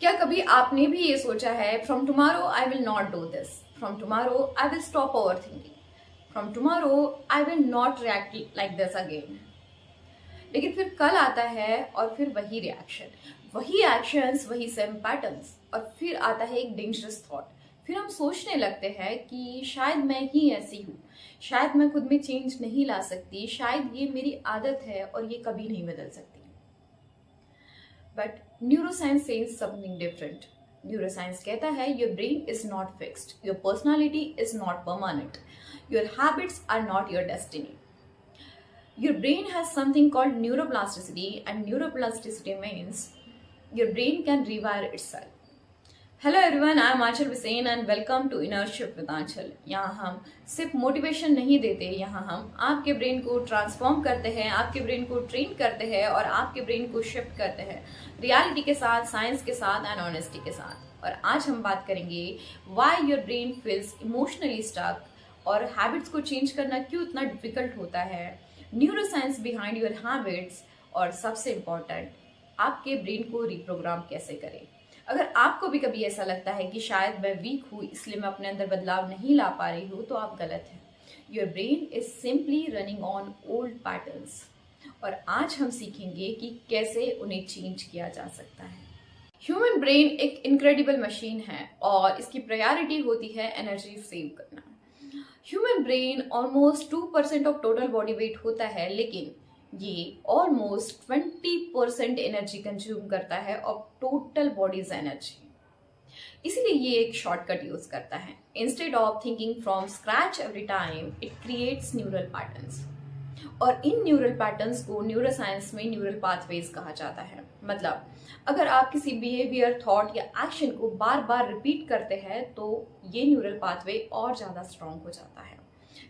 क्या कभी आपने भी ये सोचा है, from tomorrow I will not do this, from tomorrow I will stop over thinking, from tomorrow I will not react like this again. लेकिन फिर कल आता है और फिर वही रिएक्शन, वही एक्शंस, वही सेम पैटर्न्स, और फिर आता है एक डेंजरस थॉट। फिर हम सोचने लगते हैं कि शायद मैं ही ऐसी हूँ, शायद मैं खुद में चेंज नहीं ला सकती, शायद ये मेरी आदत है और ये कभी नहीं बदल सकती। But neuroscience says something different. Neuroscience कहता है your brain is not fixed, your personality is not permanent, your habits are not your destiny. Your brain has something called neuroplasticity, and neuroplasticity means your brain can rewire itself. Hello everyone, I am Aanchal Bisain and welcome to Inner Shift with Aanchal. यहाँ हम सिर्फ motivation नहीं देते, यहाँ हम आपके brain को transform करते हैं, आपके ब्रेन को ट्रेन करते हैं और आपके ब्रेन को शिफ्ट करते हैं रियलिटी के साथ, साइंस के साथ एंड ऑनेस्टी के साथ। और आज हम बात करेंगे why your brain feels emotionally stuck और हैबिट्स को चेंज करना क्यों इतना डिफिकल्ट होता है, न्यूरोसाइंस बिहाइंड योर हैबिट्स, और सबसे इम्पॉर्टेंट आपके ब्रेन को रिप्रोग्राम कैसे करें। अगर आपको भी कभी ऐसा लगता है कि शायद मैं वीक हूँ इसलिए मैं अपने अंदर बदलाव नहीं ला पा रही हूँ, तो आप गलत हैं। Your brain is simply running on old patterns, और आज हम सीखेंगे कि कैसे उन्हें चेंज किया जा सकता है। ह्यूमन ब्रेन एक इनक्रेडिबल मशीन है और इसकी प्रायोरिटी होती है एनर्जी सेव करना। Human brain almost 2% of total body weight होता है, लेकिन ये ऑलमोस्ट 20% एनर्जी कंज्यूम करता है ऑफ टोटल बॉडीज एनर्जी। इसीलिए ये एक शॉर्टकट यूज करता है। Instead of thinking from scratch every time, it creates neural patterns, और इन न्यूरल पैटर्न्स को न्यूरोसाइंस में न्यूरल पाथवेज कहा जाता है। मतलब अगर आप किसी बिहेवियर, थॉट या एक्शन को बार बार रिपीट करते हैं तो ये न्यूरल पाथवे और ज्यादा स्ट्रांग हो जाता है।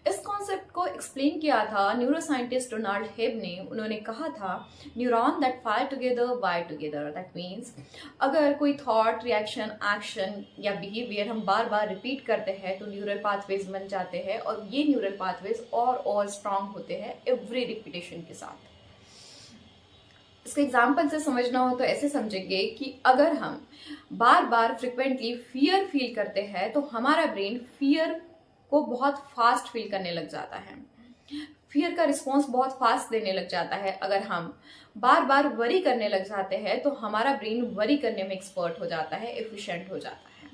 इस कॉन्सेप्ट को एक्सप्लेन किया था न्यूरोसाइंटिस्ट डोनाल्ड हेब ने। उन्होंने कहा था neuron that fire together wire together. That means अगर कोई थॉट, रिएक्शन, एक्शन या बिहेवियर हम बार बार रिपीट करते हैं तो न्यूरल पाथवेज बन जाते हैं, और ये न्यूरल पाथवेज और स्ट्रांग होते हैं एवरी रिपीटेशन के साथ। इसके एग्जाम्पल से समझना हो तो ऐसे समझेंगे कि अगर हम बार बार फ्रिक्वेंटली फियर फील करते हैं तो हमारा ब्रेन फियर को बहुत फास्ट फील करने लग जाता है, फियर का रिस्पॉन्स बहुत फास्ट देने लग जाता है। अगर हम बार बार वरी करने लग जाते हैं तो हमारा ब्रेन वरी करने में एक्सपर्ट हो जाता है, एफिशिएंट हो जाता है।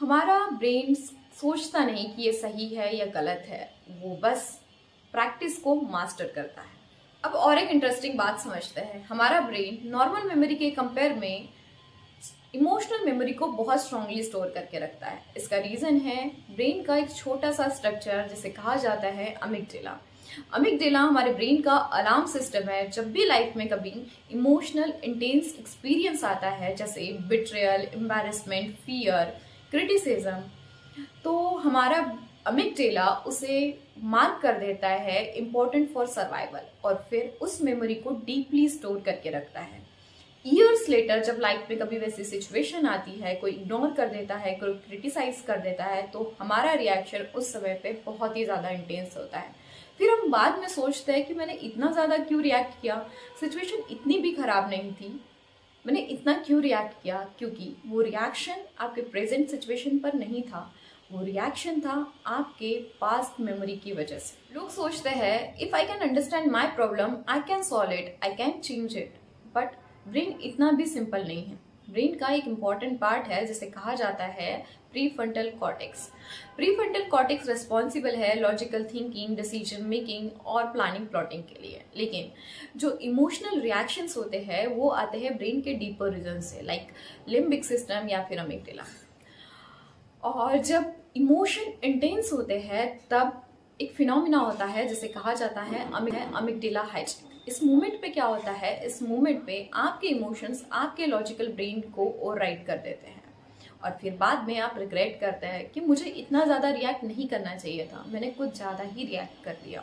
हमारा ब्रेन सोचता नहीं कि ये सही है या गलत है, वो बस प्रैक्टिस को मास्टर करता है। अब और एक इंटरेस्टिंग बात समझते हैं। हमारा ब्रेन नॉर्मल मेमोरी के कंपेयर में इमोशनल मेमोरी को बहुत स्ट्रांगली स्टोर करके रखता है। इसका रीजन है ब्रेन का एक छोटा सा स्ट्रक्चर जिसे कहा जाता है अमिगडाला। अमिगडाला हमारे ब्रेन का अलार्म सिस्टम है। जब भी लाइफ में कभी इमोशनल इंटेंस एक्सपीरियंस आता है, जैसे बिट्रेयल, एम्बैरेसमेंट, फियर, क्रिटिसिज्म, तो हमारा अमिगडाला उसे मार्क कर देता है इम्पोर्टेंट फॉर सर्वाइवल, और फिर उस मेमोरी को डीपली स्टोर करके रखता है। ईयर्स लेटर जब लाइफ में कभी वैसी सिचुएशन आती है, कोई इग्नोर कर देता है, कोई क्रिटिसाइज कर देता है, तो हमारा रिएक्शन उस समय पे बहुत ही ज़्यादा इंटेंस होता है। फिर हम बाद में सोचते हैं कि मैंने इतना ज़्यादा क्यों रिएक्ट किया, सिचुएशन इतनी भी खराब नहीं थी, मैंने इतना क्यों रिएक्ट किया, क्योंकि वो रिएक्शन आपके प्रेजेंट सिचुएशन पर नहीं था, वो रिएक्शन था आपके पास्ट मेमोरी की वजह से। लोग सोचते हैं if I can understand my problem I can solve it, I can change it, but brain इतना भी सिंपल नहीं है। ब्रेन का एक इम्पॉर्टेंट पार्ट है जिसे कहा जाता है prefrontal cortex. Prefrontal cortex responsible है लॉजिकल थिंकिंग, डिसीजन मेकिंग और प्लानिंग, प्लॉटिंग के लिए। लेकिन जो इमोशनल रिएक्शंस होते हैं वो आते हैं ब्रेन के डीपर रीजन से, लाइक लिम्बिक सिस्टम या फिर अमिगडाला। और जब इमोशन इंटेंस होते हैं तब एक फिनोमिना होता है जिसे कहा जाता है अमिगडाला हाइजैक। इस मोमेंट पे क्या होता है, इस मोमेंट पे आपके इमोशंस आपके लॉजिकल ब्रेन को ओवरराइड कर देते हैं, और फिर बाद में आप रिग्रेट करते हैं कि मुझे इतना ज़्यादा रिएक्ट नहीं करना चाहिए था, मैंने कुछ ज़्यादा ही रिएक्ट कर दिया।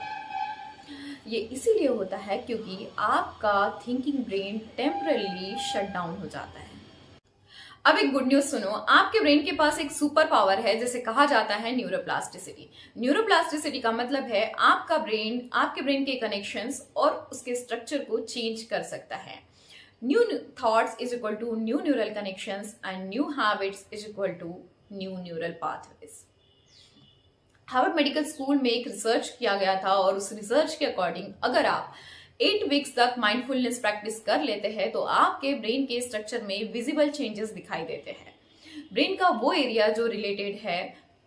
ये इसीलिए होता है क्योंकि आपका thinking brain temporarily shut down हो जाता है। अब एक गुड न्यूज सुनो, आपके ब्रेन के पास एक सुपर पावर है जिसे कहा जाता है न्यूरोप्लास्टिसिटी। न्यूरोप्लास्टिसिटी का मतलब है आपका ब्रेन आपके ब्रेन के कनेक्शंस और उसके स्ट्रक्चर को चेंज कर सकता है। New thoughts is equal to new neural connections and new habits is equal to new neural pathways. Harvard medical school में एक रिसर्च किया गया था और उस रिसर्च के अकॉर्डिंग अगर आप 8 वीक्स तक माइंडफुलनेस प्रैक्टिस कर लेते हैं तो आपके ब्रेन के स्ट्रक्चर में विजिबल चेंजेस दिखाई देते हैं. ब्रेन का वो एरिया जो रिलेटेड है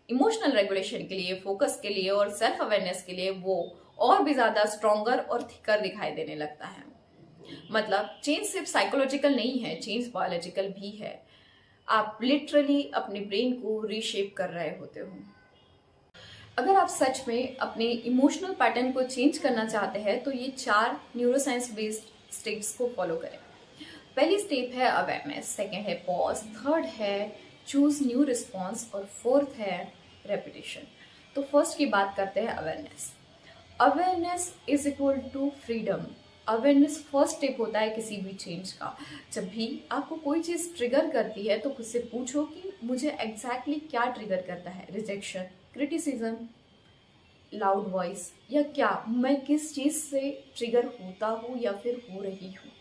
इमोशनल रेगुलेशन के लिए, फोकस के लिए और सेल्फ अवेयरनेस के लिए, वो और भी ज्यादा स्ट्रॉन्गर और थिकर दिखाई देने लगता है. मतलब चेंज सिर्फ साइकोलॉजिकल नहीं है, चेंज बायोलॉजिकल भी है. आप लिटरली अपने ब्रेन को रीशेप कर रहे होते हो. अगर आप सच में अपने इमोशनल पैटर्न को चेंज करना चाहते हैं तो ये 4 न्यूरोसाइंस बेस्ड स्टेप्स को फॉलो करें. पहली स्टेप है अवेयरनेस, सेकेंड है पॉज, थर्ड है चूज न्यू रिस्पॉन्स और फोर्थ है रेपिटेशन. तो फर्स्ट की बात करते हैं awareness. Awareness is equal to freedom. Awareness first step होता है किसी भी चेंज का. जब भी आपको कोई चीज़ ट्रिगर करती है तो खुद से पूछो कि मुझे एग्जैक्टली क्या ट्रिगर करता है. रिजेक्शन, क्रिटिसिज्म, लाउड वॉइस या क्या मैं किस चीज़ से ट्रिगर होता हूँ या फिर हो रही हूँ,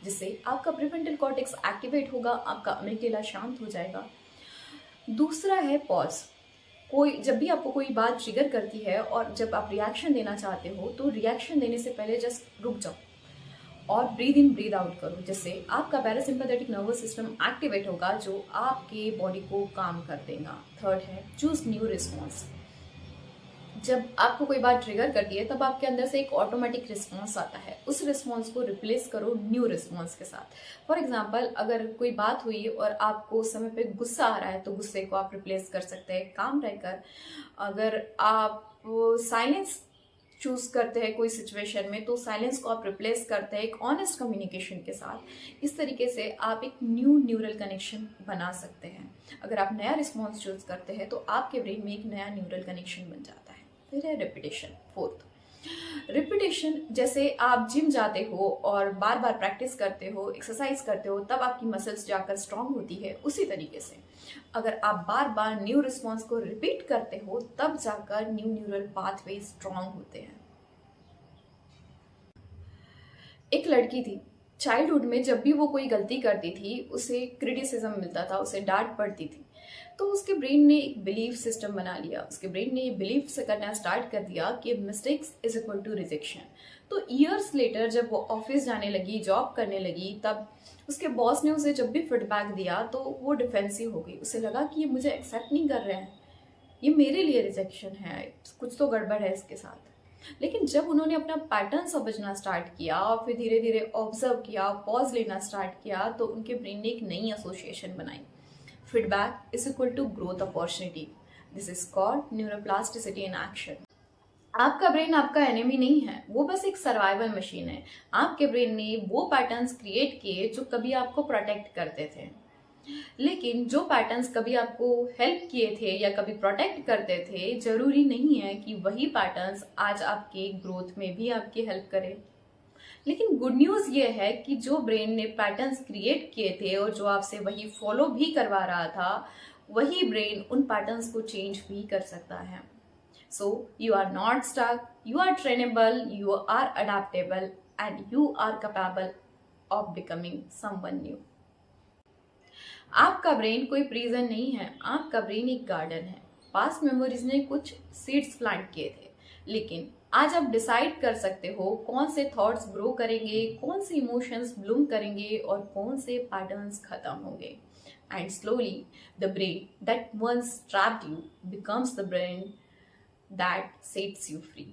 जिससे आपका प्रीफ्रंटल कॉर्टेक्स एक्टिवेट होगा, आपका अमिगडाला शांत हो जाएगा. दूसरा है पॉज. जब भी आपको कोई बात ट्रिगर करती है और जब आप रिएक्शन देना चाहते हो तो रिएक्शन देने से पहले जस्ट रुक जाओ और ब्रीद इन ब्रीद आउट करो, जिससे आपका पैरासिम्पैथेटिक नर्वस सिस्टम एक्टिवेट होगा जो आपके बॉडी को काम कर देगा. थर्ड है चूज न्यू रिस्पॉन्स. जब आपको कोई बात ट्रिगर करती है तब आपके अंदर से एक ऑटोमेटिक रिस्पॉन्स आता है. उस रिस्पॉन्स को रिप्लेस करो न्यू रिस्पॉन्स के साथ. फॉर एग्जाम्पल, अगर कोई बात हुई और आपको उस समय पे गुस्सा आ रहा है तो गुस्से को आप रिप्लेस कर सकते हैं काम रहकर. अगर आप साइलेंस चूज करते हैं कोई सिचुएशन में तो साइलेंस को आप रिप्लेस करते हैं एक ऑनेस्ट कम्युनिकेशन के साथ. इस तरीके से आप एक न्यू न्यूरल कनेक्शन बना सकते हैं. अगर आप नया रिस्पॉन्स चूज करते हैं तो आपके ब्रेन में एक नया न्यूरल कनेक्शन बन जाता है. फिर है रिपीटेशन. Fourth, repetition. जैसे आप जिम जाते हो और बार बार प्रैक्टिस करते हो, एक्सरसाइज करते हो, तब आपकी मसल्स जाकर स्ट्रांग होती है. उसी तरीके से अगर आप बार बार न्यू रिस्पॉन्स को रिपीट करते हो तब जाकर न्यू न्यूरल पाथवे स्ट्रांग होते हैं. एक लड़की थी, चाइल्डहुड में जब भी वो कोई गलती करती थी उसे क्रिटिसिज्म मिलता था, उसे डांट पड़ती थी. तो उसके ब्रेन ने एक बिलीफ सिस्टम बना लिया. उसके ब्रेन ने ये बिलीव से करना स्टार्ट कर दिया कि mistakes is equal to rejection. तो ईयर्स लेटर जब वो ऑफिस जाने लगी, जॉब करने लगी, तब उसके बॉस ने उसे जब भी फीडबैक दिया तो वो डिफेंसिव हो गई. उसे लगा कि ये मुझे एक्सेप्ट नहीं कर रहे हैं, ये मेरे लिए रिजेक्शन है, कुछ तो गड़बड़ है इसके साथ. लेकिन जब उन्होंने अपना पैटर्न समझना स्टार्ट किया और फिर धीरे धीरे ऑब्जर्व किया, पॉज लेना स्टार्ट किया, तो उनके ब्रेन ने एक नई एसोसिएशन बनाई. Feedback is equal to growth opportunity. This is called neuroplasticity in action. आपका ब्रेन आपका एनिमी नहीं है, वो बस एक सर्वाइवल मशीन है. आपके ब्रेन ने वो पैटर्न्स क्रिएट किए जो कभी आपको प्रोटेक्ट करते थे. लेकिन जो पैटर्न्स कभी आपको हेल्प किए थे या कभी प्रोटेक्ट करते थे, जरूरी नहीं है कि वही पैटर्न्स आज आपके ग्रोथ में भी आपकी हेल्प करें. लेकिन गुड न्यूज ये है कि जो ब्रेन ने पैटर्न्स क्रिएट किए थे और जो आपसे वही फॉलो भी करवा रहा था, वही ब्रेन उन पैटर्न्स को चेंज भी कर सकता है. So you are not stuck, you are trainable, you are adaptable and you are capable of becoming someone new. आपका ब्रेन कोई प्रिजन नहीं है, आपका ब्रेन एक गार्डन है. पास्ट मेमोरीज ने कुछ सीड्स प्लांट किए थे, लेकिन आज आप डिसाइड कर सकते हो कौन से थॉट्स ग्रो करेंगे, कौन से इमोशंस ब्लूम करेंगे और कौन से पैटर्न्स खत्म होंगे. And slowly the brain that once trapped you becomes the brain that sets you free.